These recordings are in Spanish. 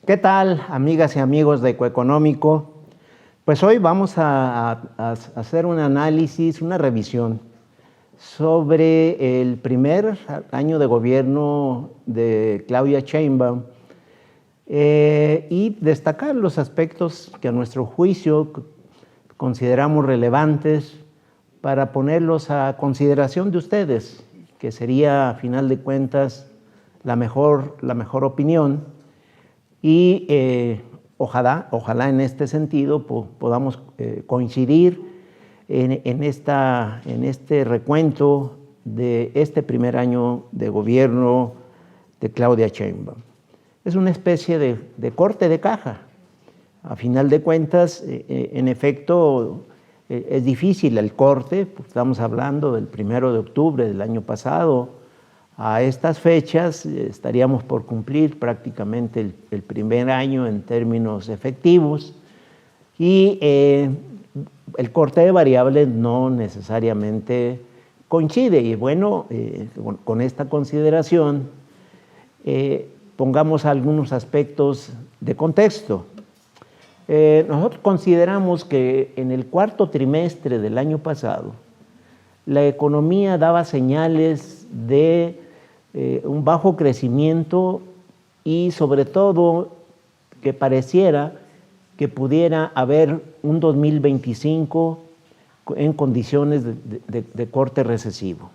¿Qué tal, amigas y amigos de Ecoeconómico? Pues hoy vamos a hacer un análisis, una revisión sobre el primer año de gobierno de Claudia Sheinbaum y destacar los aspectos que a nuestro juicio consideramos relevantes para ponerlos a consideración de ustedes, que sería, a final de cuentas, la mejor este y ojalá en este sentido podamos coincidir en este recuento de este primer año de gobierno de Claudia Sheinbaum. Es una especie de corte de caja. A final de cuentas, en efecto, es difícil el corte, pues estamos hablando del 1 de octubre del año pasado. A estas fechas estaríamos por cumplir prácticamente el primer año en términos efectivos y el corte de variables no necesariamente coincide. Y bueno, con esta consideración, pongamos algunos aspectos de contexto. Nosotros consideramos que en el cuarto trimestre del año pasado, la economía daba señales de un bajo crecimiento y sobre todo que pareciera que pudiera haber un 2025 en condiciones de corte recesivo,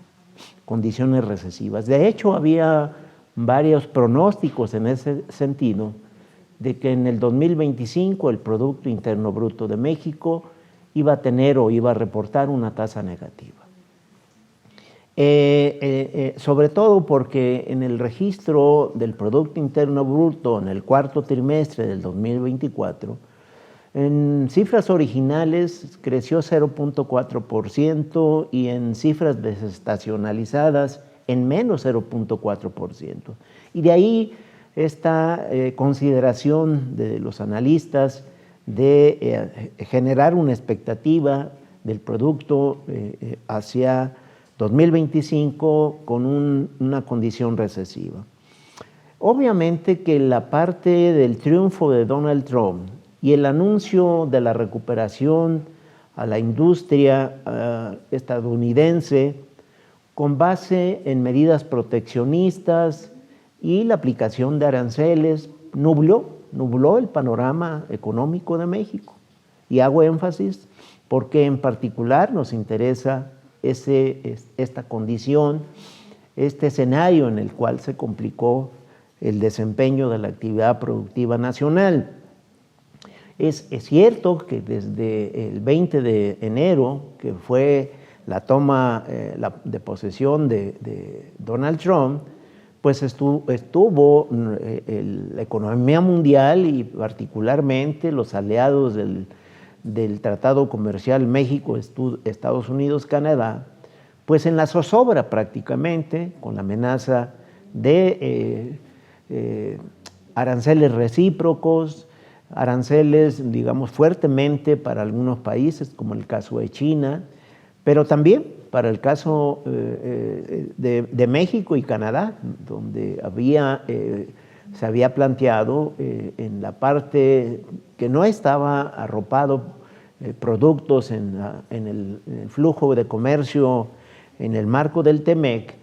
condiciones recesivas. De hecho, había varios pronósticos en ese sentido de que en el 2025 el Producto Interno Bruto de México iba a tener o iba a reportar una tasa negativa. Sobre todo porque en el registro del Producto Interno Bruto en el cuarto trimestre del 2024, en cifras originales creció 0.4% y en cifras desestacionalizadas en menos 0.4%. Y de ahí esta consideración de los analistas de generar una expectativa del producto hacia 2025 con una condición recesiva. Obviamente que la parte del triunfo de Donald Trump y el anuncio de la recuperación a la industria estadounidense con base en medidas proteccionistas y la aplicación de aranceles nubló el panorama económico de México. Y hago énfasis porque en particular nos interesa esta condición, este escenario en el cual se complicó el desempeño de la actividad productiva nacional. Es cierto que desde el 20 de enero, que fue la toma de posesión de Donald Trump, pues estuvo la economía mundial y particularmente los aliados del Tratado Comercial México, Estados Unidos, Canadá, pues en la zozobra prácticamente, con la amenaza de aranceles recíprocos, aranceles, digamos, fuertemente para algunos países, como el caso de China, pero también para el caso de México y Canadá, donde se había planteado en la parte que no estaba arropado productos en el flujo de comercio en el marco del TEMEC,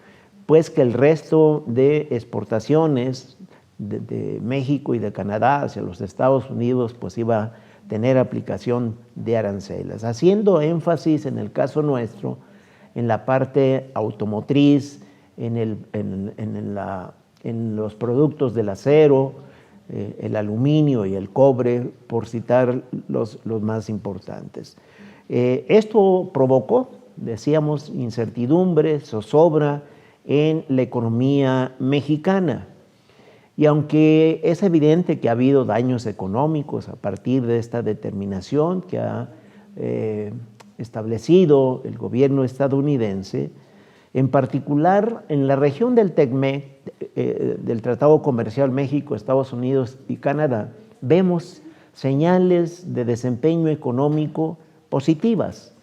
pues que el resto de exportaciones de México y de Canadá hacia los Estados Unidos pues iba a tener aplicación de aranceles, haciendo énfasis en el caso nuestro en la parte automotriz, en los productos del acero, el aluminio y el cobre, por citar los más importantes. Esto provocó, decíamos, incertidumbre, zozobra en la economía mexicana. Y aunque es evidente que ha habido daños económicos a partir de esta determinación que ha establecido el gobierno estadounidense, en particular en la región del TECMEC, del Tratado Comercial México, Estados Unidos y Canadá, vemos señales de desempeño económico positivas,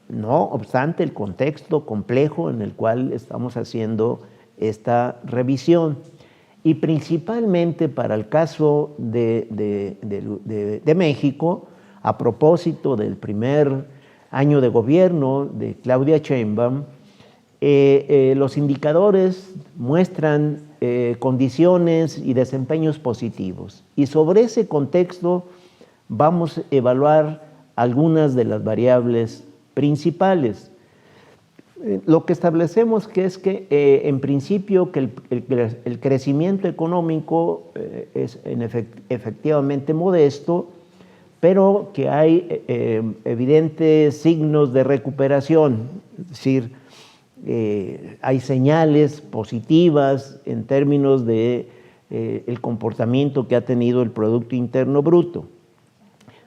no obstante el contexto complejo en el cual estamos haciendo esta revisión. y principalmente para el caso de México, a propósito del primer año de gobierno de Claudia Sheinbaum, los indicadores muestran condiciones y desempeños positivos. Y sobre ese contexto vamos a evaluar algunas de las variables principales. Lo que establecemos es que en principio que el crecimiento económico es efectivamente modesto, pero que hay evidentes signos de recuperación, es decir, hay señales positivas en términos de el comportamiento que ha tenido el Producto Interno Bruto.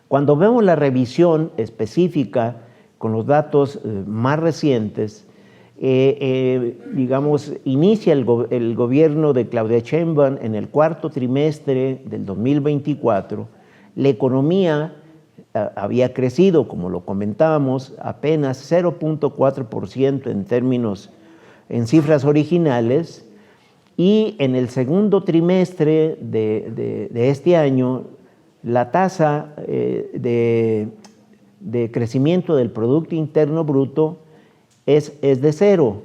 Cuando vemos la revisión específica con los datos más recientes, digamos, inicia el gobierno de Claudia Sheinbaum en el cuarto trimestre del 2024, la economía había crecido, como lo comentábamos, apenas 0.4% en cifras originales, y en el segundo trimestre de este año, la tasa de crecimiento del Producto Interno Bruto es de 0.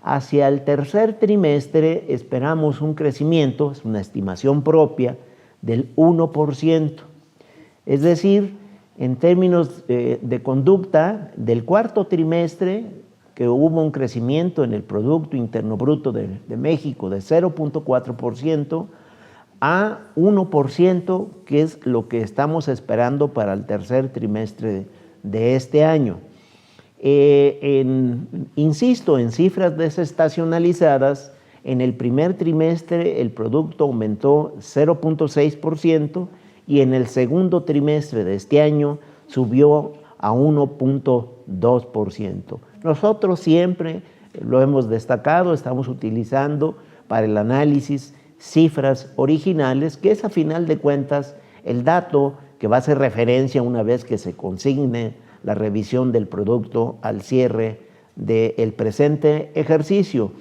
Hacia el tercer trimestre esperamos un crecimiento, es una estimación propia, del 1%. Es decir, en términos de conducta, del cuarto trimestre, que hubo un crecimiento en el Producto Interno Bruto de México de 0.4%, a 1%, que es lo que estamos esperando para el tercer trimestre de este año. Insisto, en cifras desestacionalizadas, en el primer trimestre el producto aumentó 0.6% y en el segundo trimestre de este año subió a 1.2%. Nosotros siempre lo hemos destacado, estamos utilizando para el análisis cifras originales, que es a final de cuentas el dato que va a hacer referencia una vez que se consigne la revisión del producto al cierre del presente ejercicio.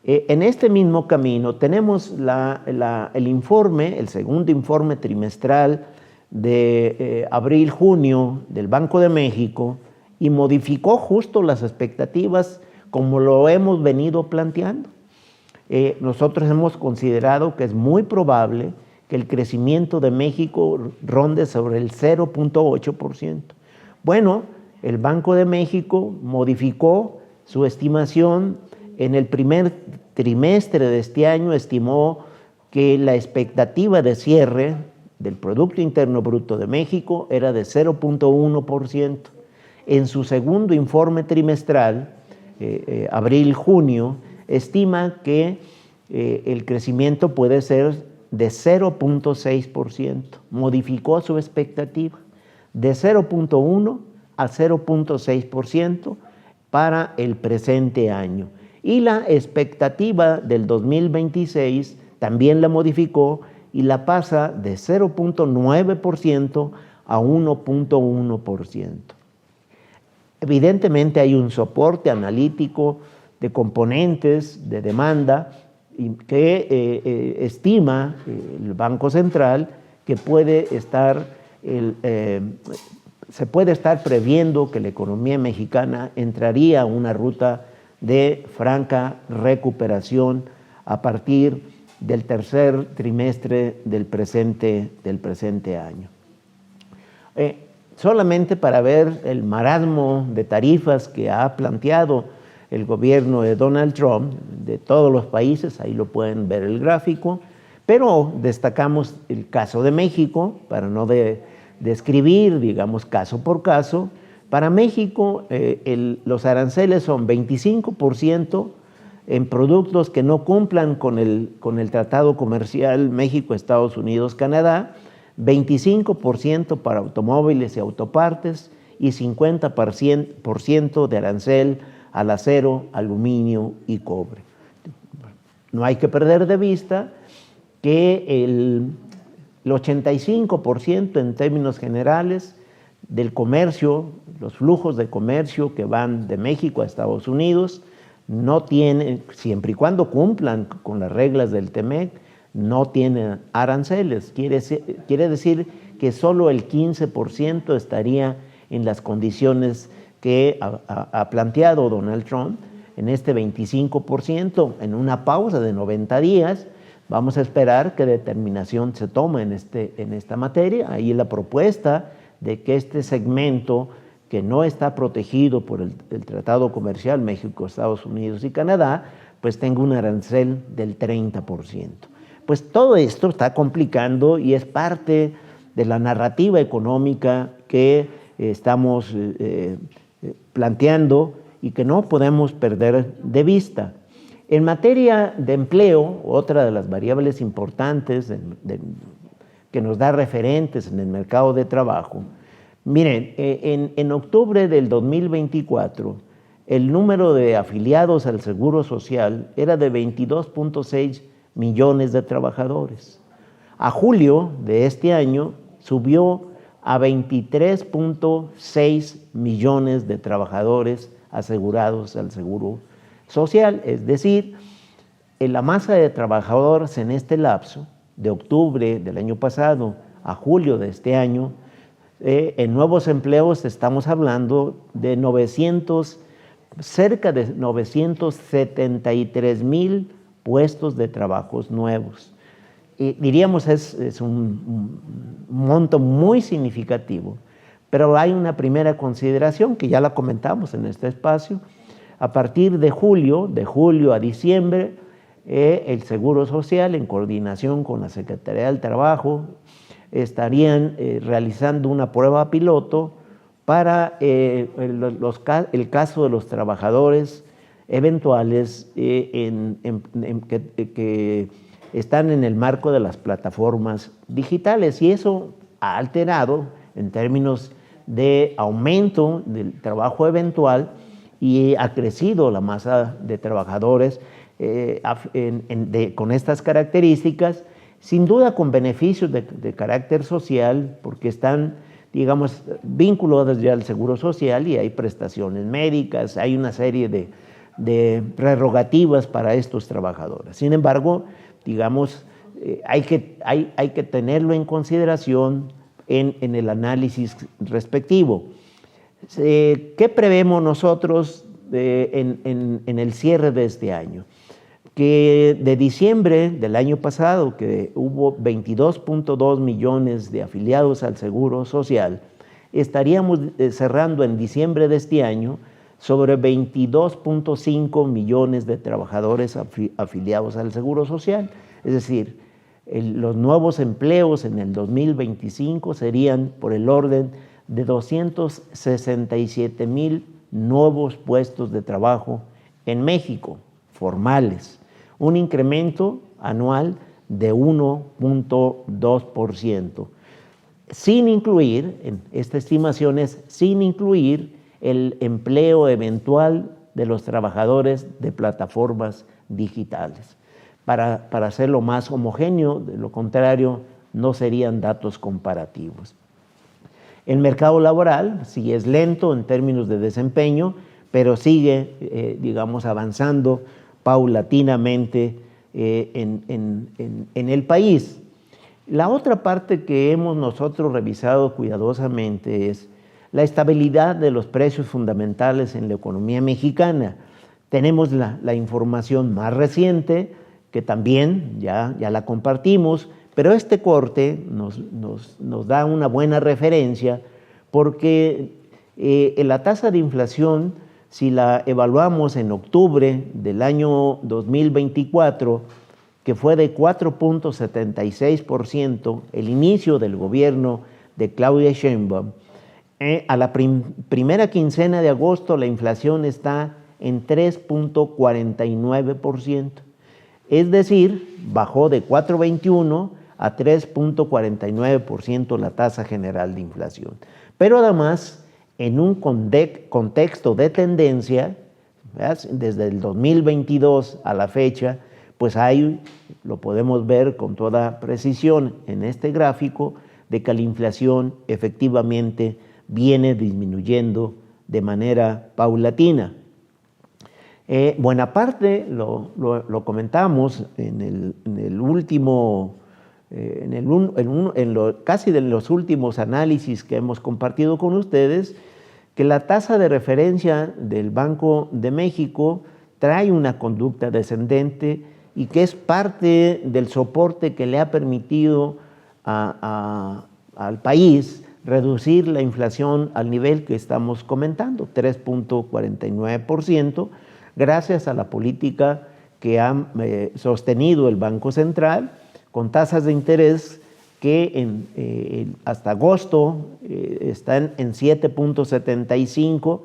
En este mismo camino tenemos el informe, el segundo informe trimestral de abril-junio del Banco de México, y modificó justo las expectativas como lo hemos venido planteando. Nosotros hemos considerado que es muy probable que el crecimiento de México ronde sobre el 0.8%. Bueno, el Banco de México modificó su estimación. En el primer trimestre de este año estimó que la expectativa de cierre del Producto Interno Bruto de México era de 0.1%. En su segundo informe trimestral, abril-junio, estima que el crecimiento puede ser de 0.6%. Modificó su expectativa de 0.1 a 0.6% para el presente año. Y la expectativa del 2026 también la modificó y la pasa de 0.9% a 1.1%. Evidentemente hay un soporte analítico de componentes de demanda que estima el Banco Central que se puede estar previendo que la economía mexicana entraría a una ruta de franca recuperación a partir del tercer trimestre del presente año. Solamente para ver el marasmo de tarifas que ha planteado el gobierno de Donald Trump, de todos los países, ahí lo pueden ver el gráfico, pero destacamos el caso de México, para no describir, digamos, caso por caso. Para México, los aranceles son 25% en productos que no cumplan con el Tratado Comercial México-Estados Unidos-Canadá, 25% para automóviles y autopartes y 50% de arancel al acero, aluminio y cobre. No hay que perder de vista que el 85% en términos generales del comercio, los flujos de comercio que van de México a Estados Unidos, no tienen, siempre y cuando cumplan con las reglas del TEMEC, no tiene aranceles. Quiere decir que solo el 15% estaría en las condiciones que ha planteado Donald Trump, en este 25%, en una pausa de 90 días. Vamos a esperar qué determinación se tome en esta materia. Ahí la propuesta de que este segmento que no está protegido por el Tratado Comercial México, Estados Unidos y Canadá, pues tenga un arancel del 30%. Pues todo esto está complicando y es parte de la narrativa económica que estamos planteando y que no podemos perder de vista. En materia de empleo, otra de las variables importantes que nos da referentes en el mercado de trabajo, miren, en octubre del 2024, el número de afiliados al Seguro Social era de 22.6 millones de trabajadores. A julio de este año subió a 23.6 millones de trabajadores asegurados al Seguro Social, es decir, en la masa de trabajadores en este lapso, de octubre del año pasado a julio de este año, en nuevos empleos estamos hablando de cerca de 973,000 puestos de trabajos nuevos. Diríamos es un monto muy significativo, pero hay una primera consideración que ya la comentamos en este espacio. A partir de julio a diciembre, el Seguro Social, en coordinación con la Secretaría del Trabajo, estarían realizando una prueba piloto para el caso de los trabajadores eventuales que están en el marco de las plataformas digitales, y eso ha alterado en términos de aumento del trabajo eventual y ha crecido la masa de trabajadores con estas características, sin duda con beneficios de carácter social, porque están, digamos, vinculados ya al Seguro Social y hay prestaciones médicas, hay una serie de prerrogativas para estos trabajadores. Sin embargo, digamos, hay que tenerlo en consideración en el análisis respectivo. ¿Qué prevemos nosotros en el cierre de este año? Que de diciembre del año pasado, que hubo 22.2 millones de afiliados al Seguro Social, estaríamos cerrando en diciembre de este año sobre 22.5 millones de trabajadores afiliados al Seguro Social. Es decir, los nuevos empleos en el 2025 serían por el orden de 267,000 nuevos puestos de trabajo en México, formales, un incremento anual de 1.2%, sin incluir, en esta estimación es sin incluir el empleo eventual de los trabajadores de plataformas digitales. Para hacerlo más homogéneo, de lo contrario, no serían datos comparativos. El mercado laboral sí es lento en términos de desempeño, pero sigue, digamos, avanzando paulatinamente en el país. La otra parte que hemos nosotros revisado cuidadosamente es la estabilidad de los precios fundamentales en la economía mexicana. Tenemos la información más reciente, que también ya la compartimos, pero este corte nos da una buena referencia porque la tasa de inflación, si la evaluamos en octubre del año 2024, que fue de 4.76%, el inicio del gobierno de Claudia Sheinbaum, a la primera quincena de agosto la inflación está en 3.49%. Es decir, bajó de 4.21 a 3.49% la tasa general de inflación. Pero además, en un contexto de tendencia, ¿verdad?, desde el 2022 a la fecha, pues lo podemos ver con toda precisión en este gráfico, de que la inflación efectivamente viene disminuyendo de manera paulatina. Buena parte lo comentamos casi de los últimos análisis que hemos compartido con ustedes, que la tasa de referencia del Banco de México trae una conducta descendente y que es parte del soporte que le ha permitido al país reducir la inflación al nivel que estamos comentando, 3.49%, gracias a la política que ha sostenido el Banco Central, con tasas de interés que hasta agosto están en 7.75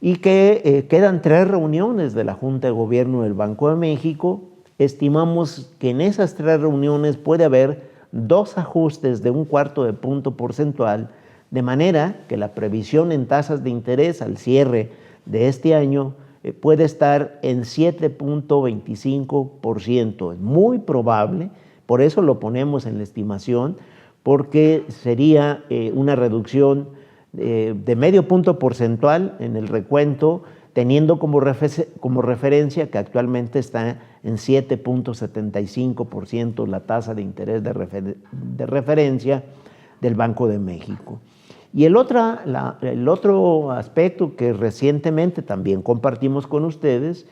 y que quedan 3 reuniones de la Junta de Gobierno del Banco de México. Estimamos que en esas 3 reuniones puede haber 2 ajustes de 1/4 punto porcentual, de manera que la previsión en tasas de interés al cierre de este año puede estar en 7.25%. Es muy probable, por eso lo ponemos en la estimación, porque sería una reducción de medio punto porcentual en el recuento, teniendo como referencia que actualmente está en 7.75% la tasa de interés de referencia del Banco de México. Y el otro aspecto que recientemente también compartimos con ustedes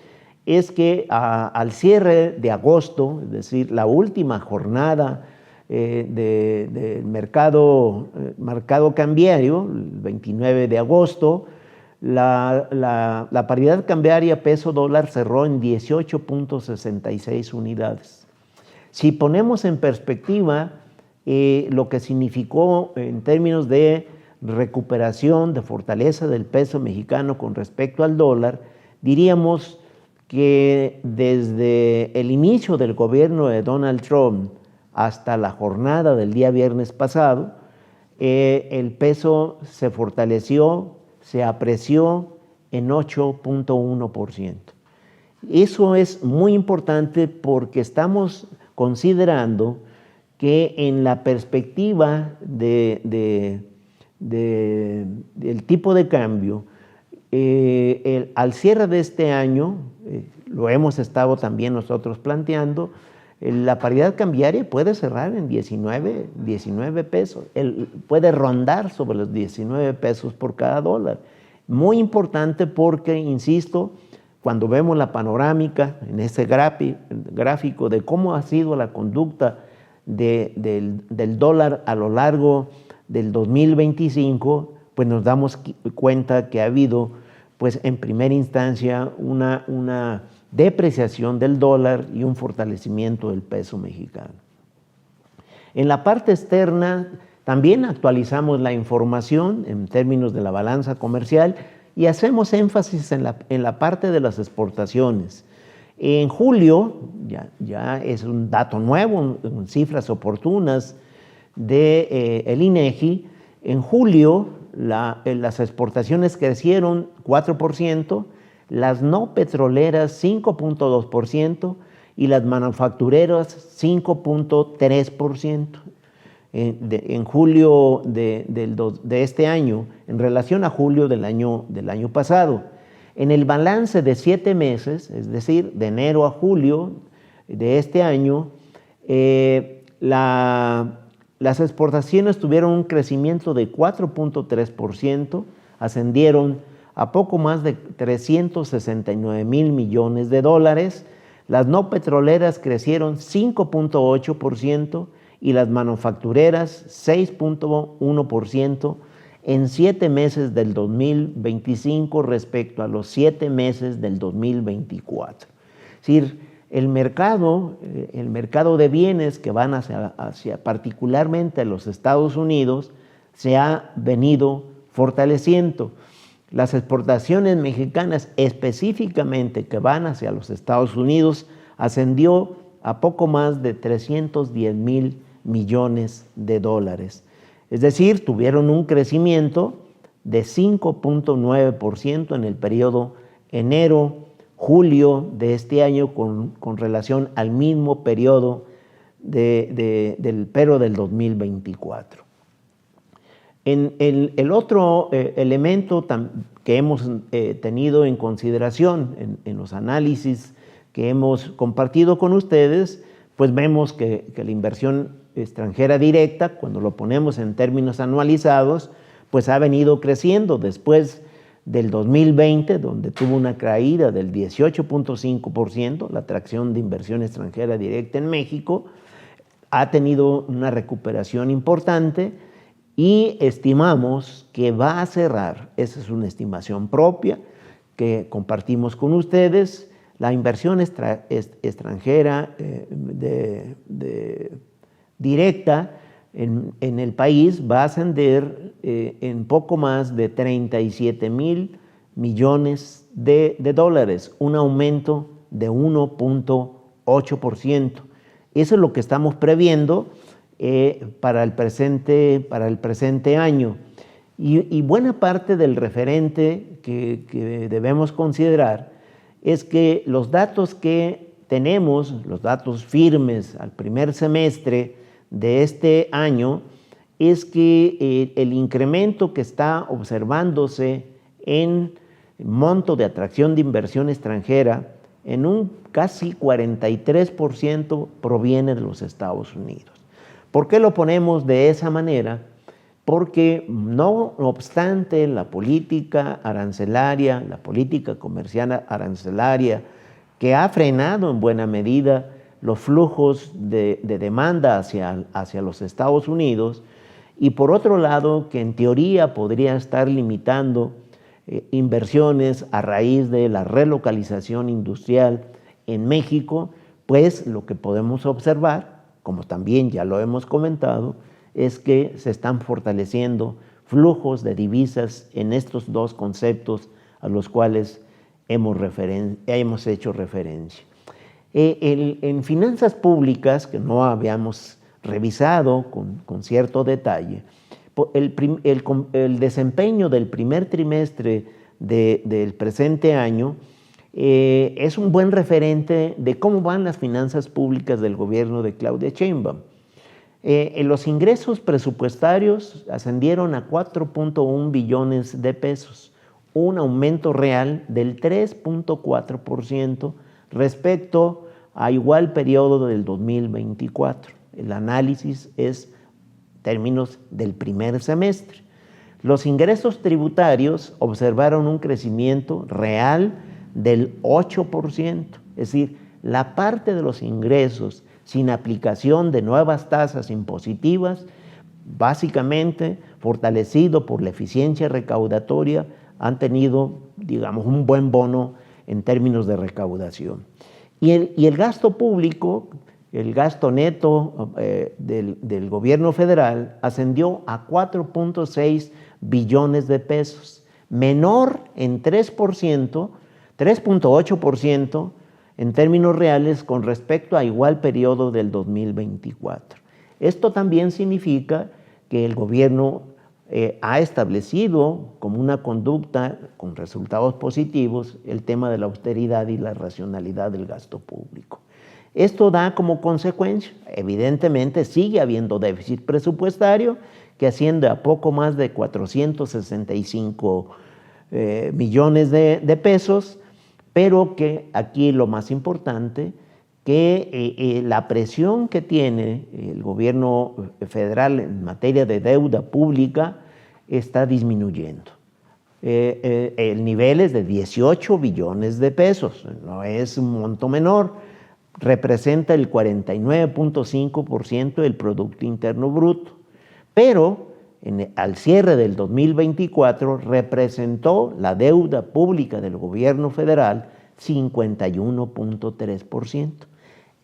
es que al cierre de agosto, es decir, la última jornada del mercado cambiario, el 29 de agosto, la paridad cambiaria peso-dólar cerró en 18.66 unidades. Si ponemos en perspectiva lo que significó en términos de recuperación, de fortaleza del peso mexicano con respecto al dólar, diríamos que desde el inicio del gobierno de Donald Trump hasta la jornada del día viernes pasado, el peso se fortaleció, se apreció en 8.1%. Eso es muy importante porque estamos considerando que en la perspectiva del tipo de cambio, al cierre de este año, lo hemos estado también nosotros planteando, la paridad cambiaria puede cerrar en 19 pesos, puede rondar sobre los 19 pesos por cada dólar. Muy importante porque, insisto, cuando vemos la panorámica en ese gráfico de cómo ha sido la conducta del dólar a lo largo del 2025, pues nos damos cuenta que ha habido, pues en primera instancia, una depreciación del dólar y un fortalecimiento del peso mexicano. En la parte externa también actualizamos la información en términos de la balanza comercial y hacemos énfasis en la parte de las exportaciones. En julio, ya es un dato nuevo, cifras oportunas del INEGI, en julio las exportaciones crecieron 4%, las no petroleras 5.2% y las manufactureras 5.3%. En julio de este año, en relación a julio del año pasado. En el balance de 7 meses, es decir, de enero a julio de este año, las exportaciones tuvieron un crecimiento de 4.3%, ascendieron a poco más de 369,000 millones de dólares, las no petroleras crecieron 5.8% y las manufactureras 6.1% en 7 meses del 2025 respecto a los 7 meses del 2024. Es decir, el mercado de bienes que van hacia particularmente a los Estados Unidos se ha venido fortaleciendo. Las exportaciones mexicanas específicamente que van hacia los Estados Unidos ascendió a poco más de 310,000 millones de dólares. Es decir, tuvieron un crecimiento de 5.9% en el periodo enero-julio de este año con relación al mismo periodo del 2024. El otro elemento que hemos tenido en consideración en los análisis que hemos compartido con ustedes, pues vemos que la inversión extranjera directa, cuando lo ponemos en términos anualizados, pues ha venido creciendo después del 2020, donde tuvo una caída del 18.5%, la atracción de inversión extranjera directa en México, ha tenido una recuperación importante y estimamos que va a cerrar, esa es una estimación propia que compartimos con ustedes, la inversión extranjera directa en el país va a ascender en poco más de 37,000 millones de dólares, un aumento de 1.8%. Eso es lo que estamos previendo para el presente año. Y buena parte del referente que debemos considerar es que los datos que tenemos, los datos firmes al primer semestre de este año, es que el incremento que está observándose en monto de atracción de inversión extranjera en un casi 43% proviene de los Estados Unidos. ¿Por qué lo ponemos de esa manera? Porque no obstante la política arancelaria, la política comercial arancelaria, que ha frenado en buena medida los flujos de demanda hacia los Estados Unidos, y por otro lado, que en teoría podría estar limitando inversiones a raíz de la relocalización industrial en México, pues lo que podemos observar, como también ya lo hemos comentado, es que se están fortaleciendo flujos de divisas en estos dos conceptos a los cuales hemos hecho referencia. En finanzas públicas, que no habíamos revisado con cierto detalle, el desempeño del primer trimestre del presente año es un buen referente de cómo van las finanzas públicas del gobierno de Claudia Sheinbaum. Los ingresos presupuestarios ascendieron a 4.1 billones de pesos, un aumento real del 3.4% respecto a igual periodo del 2024. El análisis es términos del primer semestre. Los ingresos tributarios observaron un crecimiento real del 8%, es decir, la parte de los ingresos sin aplicación de nuevas tasas impositivas, básicamente fortalecido por la eficiencia recaudatoria, han tenido, digamos, un buen bono en términos de recaudación. Y el gasto público, el gasto neto del gobierno federal ascendió a 4.6 billones de pesos, menor en 3.8% en términos reales con respecto a igual periodo del 2024. Esto también significa que el gobierno ha establecido como una conducta con resultados positivos el tema de la austeridad y la racionalidad del gasto público. Esto da como consecuencia, evidentemente sigue habiendo déficit presupuestario que asciende a poco más de 465 millones de pesos, pero que aquí lo más importante, que la presión que tiene el gobierno federal en materia de deuda pública está disminuyendo. El nivel es de 18 billones de pesos, no es un monto menor, representa el 49.5% del Producto Interno Bruto, pero al cierre del 2024 representó la deuda pública del gobierno federal 51.3%.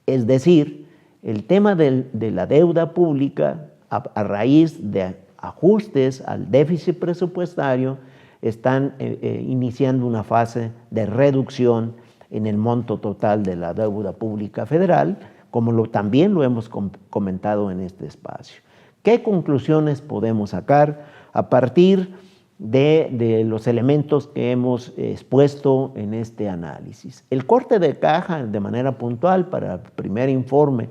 Es decir, el tema de la deuda pública a raíz de ajustes al déficit presupuestario están iniciando una fase de reducción en el monto total de la deuda pública federal, como también lo hemos comentado en este espacio. ¿Qué conclusiones podemos sacar a partir de los elementos que hemos expuesto en este análisis? El corte de caja de manera puntual para el primer informe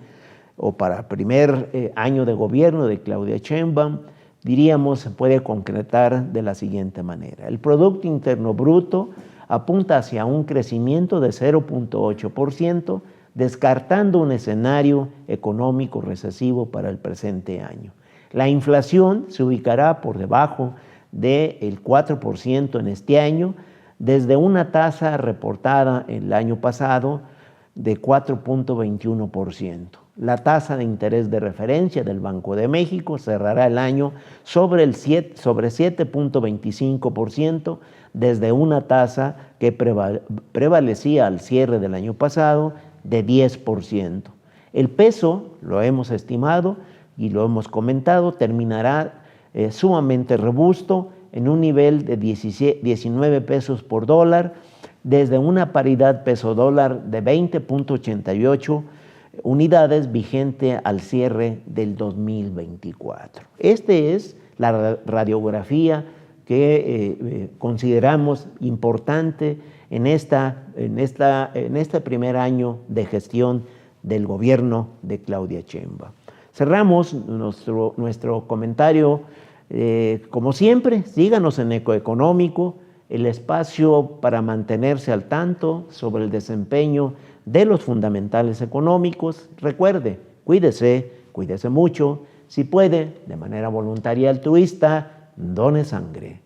o para el primer año de gobierno de Claudia Sheinbaum diríamos, se puede concretar de la siguiente manera. El Producto Interno Bruto apunta hacia un crecimiento de 0.8%, descartando un escenario económico recesivo para el presente año. La inflación se ubicará por debajo del 4% en este año, desde una tasa reportada el año pasado de 4.21%. La tasa de interés de referencia del Banco de México cerrará el año sobre 7.25%, desde una tasa que prevalecía al cierre del año pasado de 10%. El peso, lo hemos estimado y lo hemos comentado, terminará sumamente robusto en un nivel de 19 pesos por dólar, desde una paridad peso-dólar de 20.88 unidades vigente al cierre del 2024. Esta es la radiografía que consideramos importante en este primer año de gestión del gobierno de Claudia Sheinbaum. Cerramos nuestro comentario. Como siempre, síganos en Ecoeconómico, el espacio para mantenerse al tanto sobre el desempeño de los fundamentales económicos. Recuerde, cuídese mucho. Si puede, de manera voluntaria y altruista, done sangre.